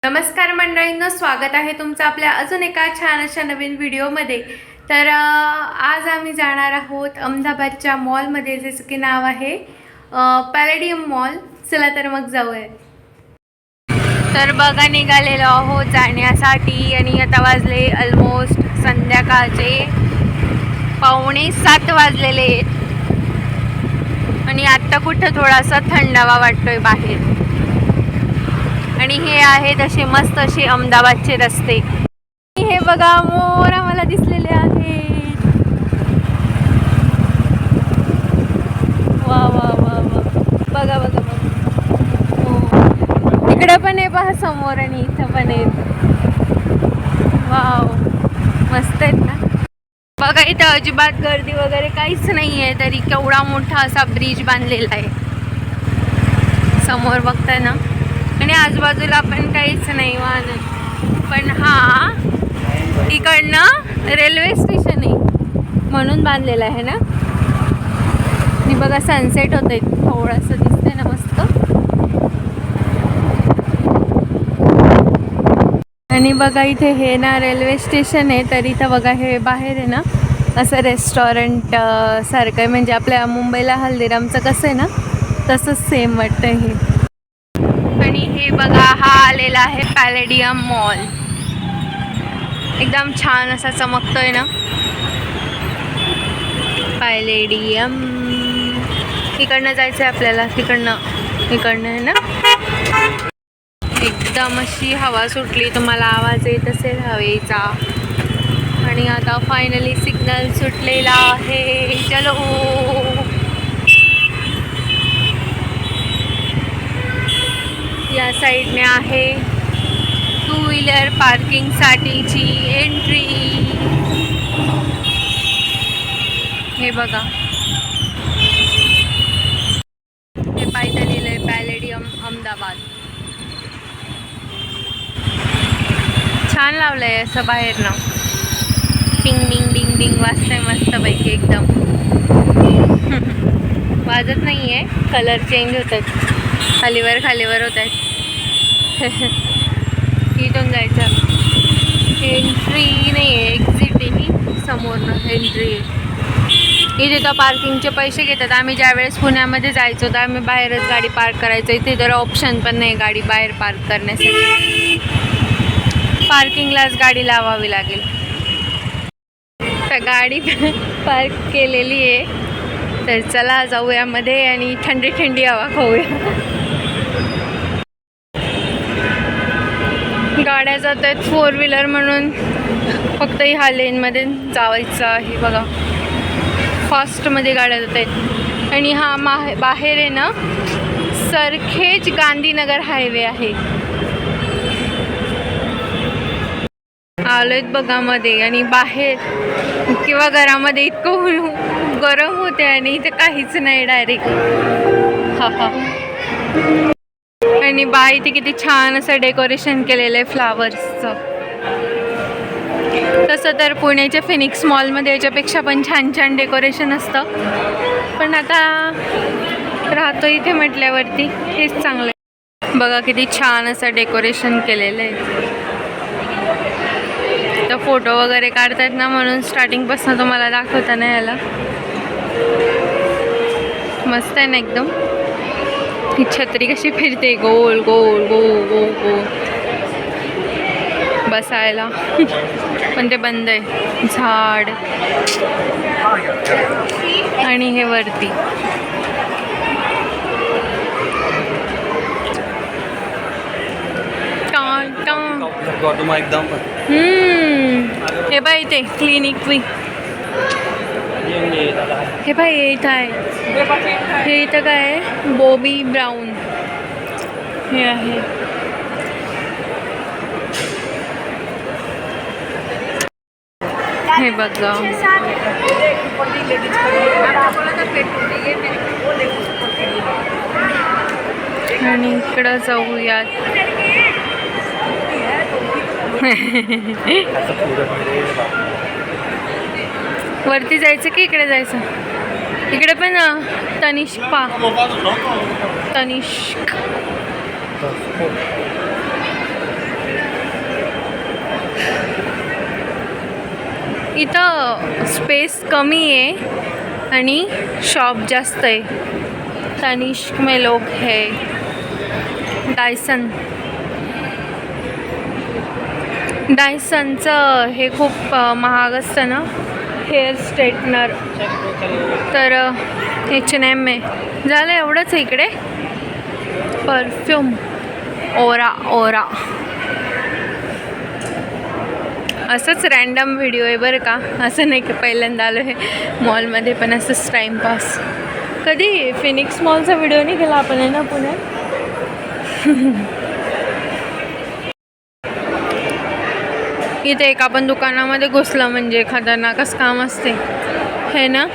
नमस्कार मंडळींनो, स्वागत आहे तुमचं आपल्या अजून एका छान अशा नवीन व्हिडिओमध्ये। तर आज आम्ही जाणार आहोत अहमदाबादच्या मॉलमध्ये, ज्याचं की नाव आहे पॅलेडियम मॉल। चला तर मग जाऊया। तर बघा, निघालेलो आहोत जाण्यासाठी आणि आता वाजले ऑलमोस्ट संध्याकाळचे 6:45 वाजलेले आणि आत्ता कुठं थोडासा थंडावा वाटतोय बाहेर। आणि हे आहेत असे मस्त असे अहमदाबादचे रस्ते। हे बघा, मोर आम्हाला दिसलेले आहेत। वा वा वा वा, बघा बघा बघा, हो इकडे पण आहे पहा समोर आणि इथं पण आहे। वाव, मस्त आहेत ना। बघा, इथं अजिबात गर्दी वगैरे काहीच नाही आहे, तरी केवढा मोठा असा ब्रिज बांधलेला आहे समोर बघताय ना। आणि आजूबाजूला पण काहीच नाही वाहन, पण हा इकडनं रेल्वे स्टेशन आहे म्हणून बांधलेलं आहे ना। आणि बघा, सनसेट होत आहे, थोडंसं दिसतंय ना मस्त। आणि बघा, इथे हे ना रेल्वे स्टेशन आहे, तर इथं बघा हे बाहेर आहे ना असं रेस्टॉरंट सारखं आहे, म्हणजे आपल्या मुंबईला हल्दीरामचं कसं आहे ना तसंच सेम वाटतं हे। आणि हे बघा, हा आलेला आहे पॅलेडियम मॉल, एकदम छान असा चमकतोय ना पॅलेडियम। इकडनं जायचं आहे आपल्याला, इकडनं आहे ना। एकदम अशी हवा सुटली, तुम्हाला आवाज येत असेल हवेचा। आणि आता फायनली सिग्नल सुटलेला आहे, चलो। या साईडने आहे 2 व्हीलर पार्किंग साठीची एंट्री। हे बघा, हे पायथ्याला लिहिलंय पॅलेडियम अहमदाबाद। छान लावलंय असं बाहेर ना, डिंग डिंग डिंग डिंग वाजतंय मस्तपैकी एकदम। वाजत नाहीये, कलर चेंज होत आहेत, खालीवर होत आहेत। इथून जायचं, एंट्री नाही आहे, एक्झिट आहे ही, समोरनं एंट्री आहे। इथे तर पार्किंगचे पैसे घेतात। आम्ही ज्यावेळेस पुण्यामध्ये जायचो तर आम्ही बाहेरच गाडी पार्क करायचो, इथे तर ऑप्शन पण नाही गाडी बाहेर पार्क करण्यासाठी, पार्किंगलाच गाडी लावावी लागेल। तर गाडी पार्क केलेली आहे, तर चला जाऊया मध्ये आणि थंडी थंडी हवा खाऊया। गाड्या जात आहेत 4 व्हीलर म्हणून फक्त ह्या लेनमध्ये जायचं आहे। बघा, फास्टमध्ये गाड्या जात आहेत। आणि हा बाहेर आहे ना सरखेज गांधीनगर हायवे आहे। आलोय बघा मध्ये, आणि बाहेर किंवा घरामध्ये इतकं गरम होते आणि इथे काहीच नाही डायरेक्ट। हा आणि इथे किती छान असं डेकोरेशन केलेलं आहे फ्लावर्सचं। तसं तर पुण्याच्या फिनिक्स मॉलमध्ये याच्यापेक्षा पण छान छान डेकोरेशन असतं, पण आता राहतो इथे म्हटल्यावरती हेच चांगलं आहे। बघा किती छान असं डेकोरेशन केलेलं आहे। तर फोटो वगैरे काढतात ना, म्हणून स्टार्टिंगपासून तुम्हाला दाखवता नाही याला। मस्त आहे ना एकदम। ही छत्री कशी फिरते गोल गोल गोल गोल गोल, बसायला पण ते बंद आहे, झाड। आणि हे वरती हे बाई ते क्लिनिक वी, हे बाई इथं आहे। हे इथं काय आहे, बॉबी ब्राऊन हे आहे। हे बघा, आणि इकडं जाऊयात। वरती जायचं की इकडे जायचं? इकडे पण तनिष्क इथं स्पेस कमी आहे आणि शॉप जास्त आहे. तनिष्क में लोग है. डायसनचं हे खूप महाग असतं ना हेअर स्ट्रेटनर. तर H&M आहे. झालं एवढंच आहे इकडे. परफ्यूम ओरा असंच रॅन्डम व्हिडिओ आहे बरं का. असं नाही की पहिल्यांदा आलो आहे मॉलमध्ये, पण असंच टाईमपास. कधी फिनिक्स मॉलचा व्हिडिओ नाही केला आपण आहे ना पुण्यात. इथे एक आपण दुकानामध्ये घुसलं म्हणजे खतरनाकच काम असते हे ना.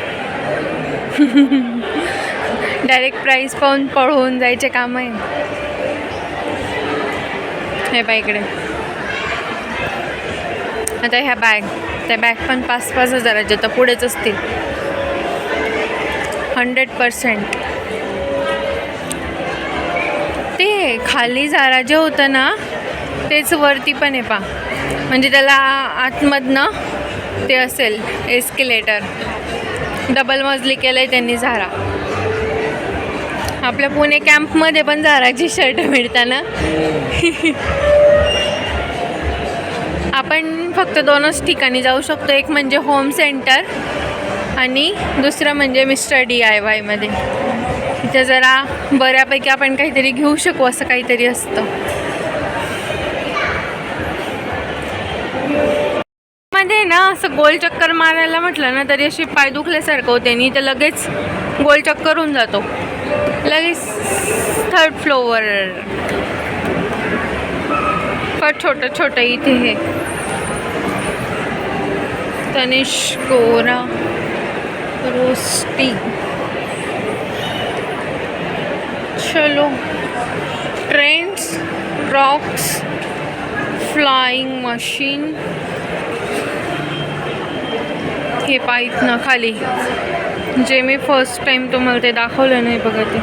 डायरेक्ट प्राईस पाहून पळवून जायचे काम आहे. हे बा इकडे आता ह्या त्या बॅग पण 5-5 हजाराच्या तर पुढेच असतील 100%. ते खाली जारा जे होतं ना तेच वरती पण आहे पा, म्हणजे त्याला आतमधनं ते असेल एस्केलेटर. डबल मजली केलं आहे त्यांनी झारा. आपल्या पुणे कॅम्पमध्ये पण झाराची शर्ट मिळतात ना. आपण फक्त 2च ठिकाणी जाऊ शकतो. एक म्हणजे होम सेंटर आणि दुसरं म्हणजे मिस्टर DIY मध्ये. तिथे जरा बऱ्यापैकी आपण काहीतरी घेऊ शकू असं काहीतरी असतं. मध्ये ना असं गोल चक्कर मारायला म्हटलं ना तरी अशी पाय दुखल्यासारखं होते आणि ते लगेच गोल चक्कर होऊन जातो. लगेच 3rd फ्लोअर. फार छोटं इथे हे तनिष्क ओरा रोस्टी. चलो ट्रेंड्स, रॉक्स, फ्लाइंग मशीन. हे पाहित ना खाली जे मी फर्स्ट टाइम तुम्हाला ते दाखवलं नाही बघा. ते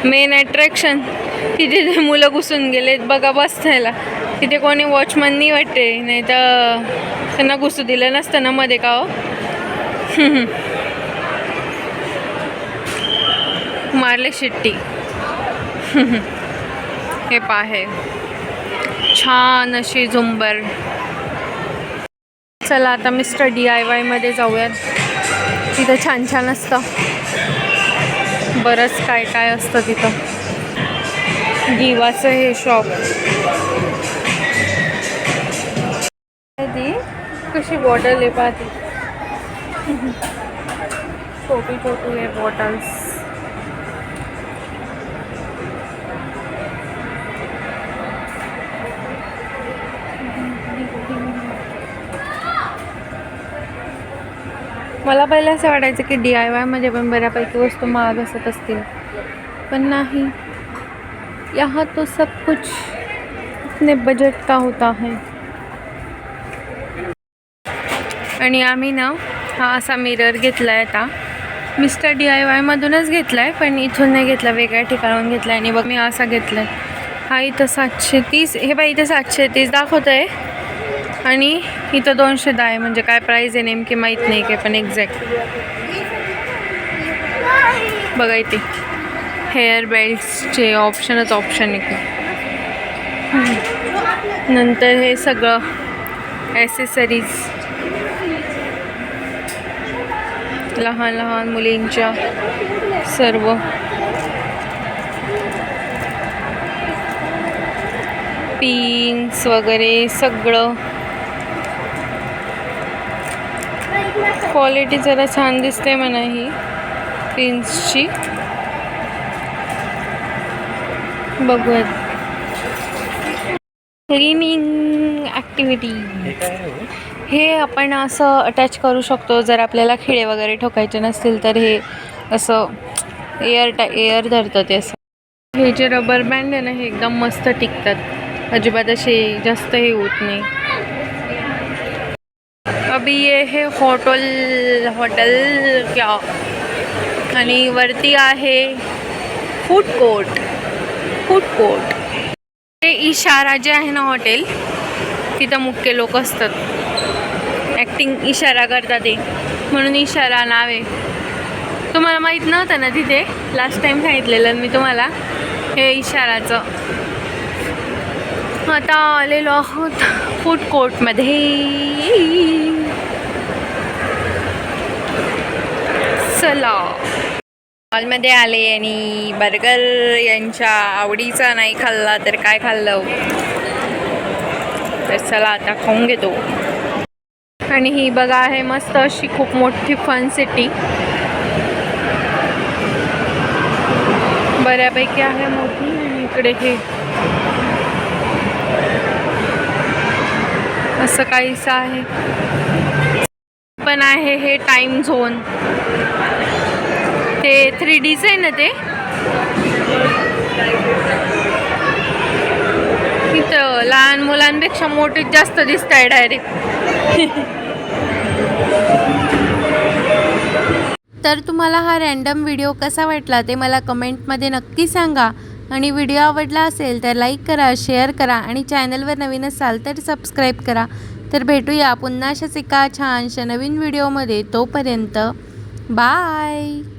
मेन अट्रॅक्शन तिथे ते मुलं घुसून गेलेत बघा बसायला. तिथे कोणी वॉचमन नाही वाटते, नाही तर त्यांना घुसू दिलं नसतं ना मध्ये का हो. मारले शिट्टी. हे पाहे छान अशी झुंबर. चला आता मिस्टर DIY मध्ये जाऊयात. तिथं छान असतं, बरंच काय असतं तिथं. दिवाचं हे शॉप. ती कशी बॉटल आहे पाहते. छोटी आहे बॉटल्स. मला पहिलं असं वाटायचं की DIY मध्ये पण बऱ्यापैकी वस्तू महाग असत असतील, पण नाही. यहाँ तो सब कुछ अपने बजट का होता है. आणि आम्ही ना हा असा मिरर घेतला आहे. आता मिस्टर DIY मधूनच घेतला आहे, पण इथून नाही घेतला, वेगळ्या ठिकाणून घेतला आहे. आणि बघ मी असा घेतला आहे. हा इथं 730. हे बाई इथं 730 दाखवतं आहे आणि इथं 210 आहे. म्हणजे काय प्राईज आहे नेमकी माहीत नाही काय, पण एक्झॅक्ट बघा इथे हेअर बेल्ट्सचे ऑप्शन आहे. नंतर हे सगळं ॲसेसरीज लहान मुलींच्या सर्व. पिन्स वगैरे सगळं. क्वालिटी जरा छान दिसते म्हणा ही पिन्सची. बघूयात. Cleaning activity. हे आपण असं अटॅच करू शकतो जर आपल्याला खिळे वगैरे ठोकायचे नसतील तर. हे असं एअर धरतं ते असं. हे जे रबर बँड आहे ना हे एकदम मस्त टिकतात, अजिबात असे जास्त हे होत नाही. अभी ये है हॉटेल क्या, आणि वरती आहे फूड कोर्ट. ते इशारा जे आहे ना हॉटेल, तिथं मुख्य लोक असतात. ॲक्टिंग इशारा करतात ते, म्हणून इशारा नाव आहे. तुम्हाला माहीत नव्हतं ना तिथे, लास्ट टाइम सांगितलेलं मी तुम्हाला हे इशाराचं. आता आलेलो आहोत फूड कोर्टमध्ये. चला मॉलमध्ये आले आणि बर्गर यांच्या आवडीचा नाही खाल्ला तर काय खाल्लं, तर चला आता खाऊन घेतो. आणि ही बघा आहे मस्त अशी खूप मोठी फन सिटी, बऱ्यापैकी आहे मोठी. आणि इकडे हे असं काहीच आहे, पण आहे हे टाइम झोन, ते 3Dच आहे ना ते. इथं लहान मुलांपेक्षा मोठे जास्त दिसत आहे डायरेक्ट. तर तुम्हाला हा रॅन्डम व्हिडिओ कसा वाटला ते मला कमेंटमध्ये नक्की सांगा. आणि व्हिडिओ आवडला असेल तर लाईक करा, शेअर करा आणि चॅनलवर नवीन असाल तर सबस्क्राईब करा. तर भेटूया पुन्हा अशाच एका छानशा नवीन व्हिडिओमध्ये. तोपर्यंत बाय.